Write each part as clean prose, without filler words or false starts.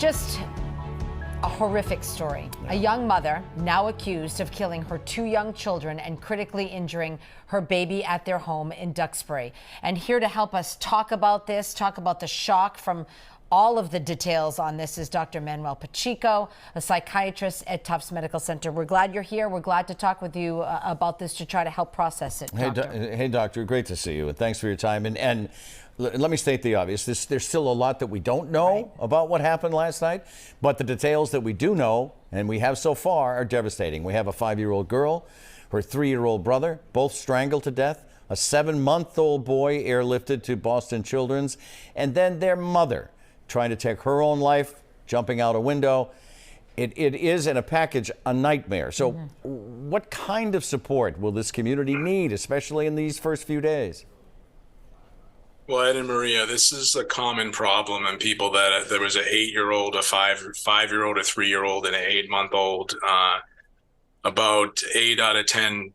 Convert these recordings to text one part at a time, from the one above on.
Just a horrific story. A young mother now accused of killing her 2 young children and critically injuring her baby at their home in Duxbury. And here to help us talk about this, talk about the shock from all of the details on this is Dr. Manuel Pacheco, a psychiatrist at Tufts Medical Center. We're glad you're here. We're glad to talk with you about this to try to help process it. Hey, doctor, great to see you, and thanks for your time. And let me state the obvious. There's still a lot that we don't know about what happened last night, but the details that we do know, and we have so far, are devastating. We have a 5-year-old girl, her 3-year-old brother, both strangled to death, a 7-month-old boy airlifted to Boston Children's, and then their mother trying to take her own life, jumping out a window. It is, in a package, a nightmare. So what kind of support will this community need, especially in these first few days? Well, Ed and Maria, this is a common problem in people that there was an 8-year-old, a 5-year-old, a 3-year-old, and an 8-month-old. About 8 out of 10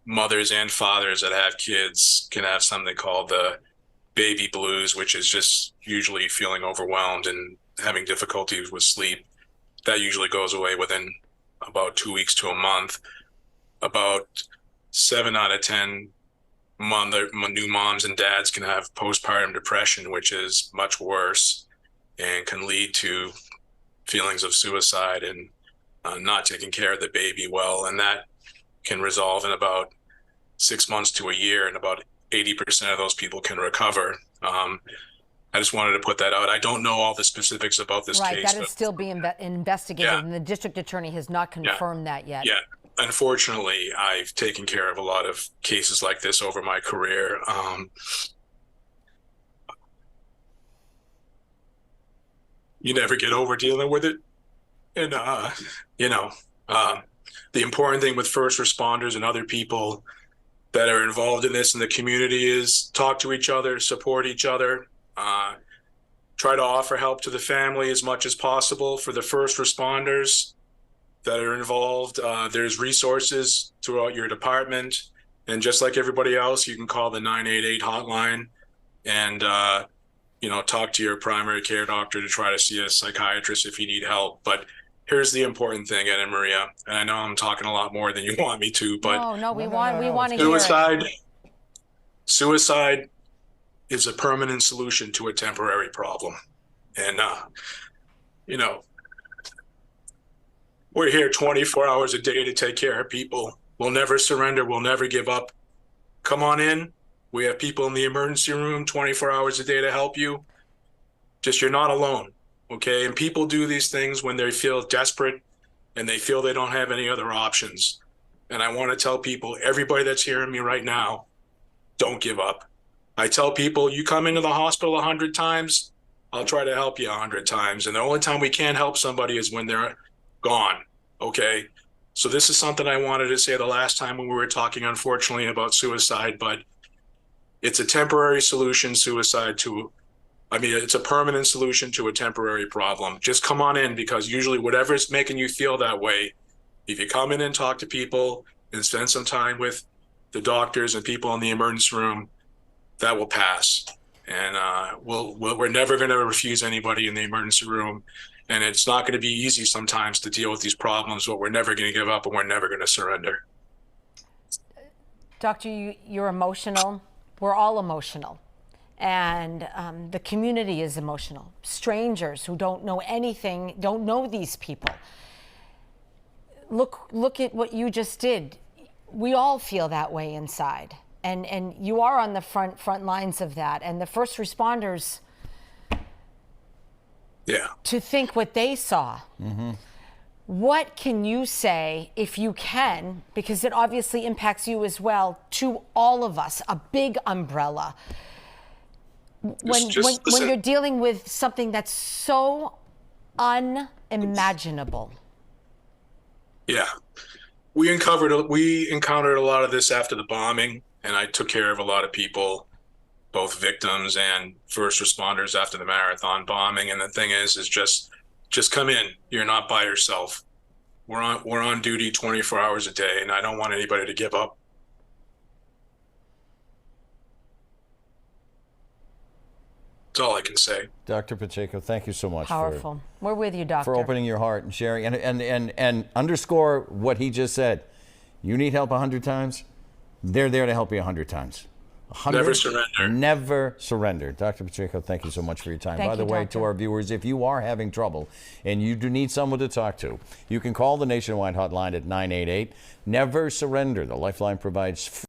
mothers and fathers that have kids can have something called the baby blues, which is just usually feeling overwhelmed and having difficulties with sleep. That usually goes away within about 2 weeks to a month. About 7 out of 10 new moms and dads can have postpartum depression, which is much worse and can lead to feelings of suicide and not taking care of the baby well. And that can resolve in about 6 months to a year, and about 80% of those people can recover. I just wanted to put that out. I don't know all the specifics about this case. That is still being investigated, and the district attorney has not confirmed that yet. Yeah. Unfortunately, I've taken care of a lot of cases like this over my career. You never get over dealing with it. And, the important thing with first responders and other people that are involved in this in the community is talk to each other, support each other, try to offer help to the family as much as possible. For the first responders that are involved, there's resources throughout your department. And just like everybody else, you can call the 988 hotline and, talk to your primary care doctor to try to see a psychiatrist if you need help. But here's the important thing, Ed and Maria, and I know I'm talking a lot more than you want me to, but we want to hear it. Suicide is a permanent solution to a temporary problem. And, we're here 24 hours a day to take care of people. We'll never surrender. We'll never give up. Come on in. We have people in the emergency room 24 hours a day to help you. Just, you're not alone. Okay. And people do these things when they feel desperate and they feel they don't have any other options. And I want to tell people, everybody that's hearing me right now, don't give up. I tell people, you come into the hospital 100 times, I'll try to help you 100 times. And the only time we can't help somebody is when they're gone. Okay. So this is something I wanted to say the last time when we were talking, unfortunately, about suicide, but it's a temporary solution, it's a permanent solution to a temporary problem. Just come on in, because usually whatever's making you feel that way, if you come in and talk to people and spend some time with the doctors and people in the emergency room, that will pass. And we're never going to refuse anybody in the emergency room. And it's not going to be easy sometimes to deal with these problems, but we're never going to give up and we're never going to surrender. Doctor, you're emotional. We're all emotional. And the community is emotional. Strangers who don't know anything, don't know these people. Look at what you just did. We all feel that way inside. And you are on the front lines of that. And the first responders, to think what they saw. What can you say, if you can, because it obviously impacts you as well, to all of us, a big umbrella, when you're dealing with something that's so unimaginable? Yeah, we encountered a lot of this after the bombing, and I took care of a lot of people, both victims and first responders, after the Marathon bombing. And the thing is just come in. You're not by yourself. We're on duty 24 hours a day, and I don't want anybody to give up. That's all I can say. Dr. Pacheco, thank you so much Powerful. We're with you, doctor. for opening your heart and sharing and underscore what he just said. You need help 100 times, they're there to help you 100 times. 100, Never surrender. Never surrender. Dr. Pacheco, thank you so much for your time. Thank By the you, way, doctor. to our viewers, if you are having trouble and you do need someone to talk to, you can call the Nationwide hotline at 988. Never surrender. The Lifeline provides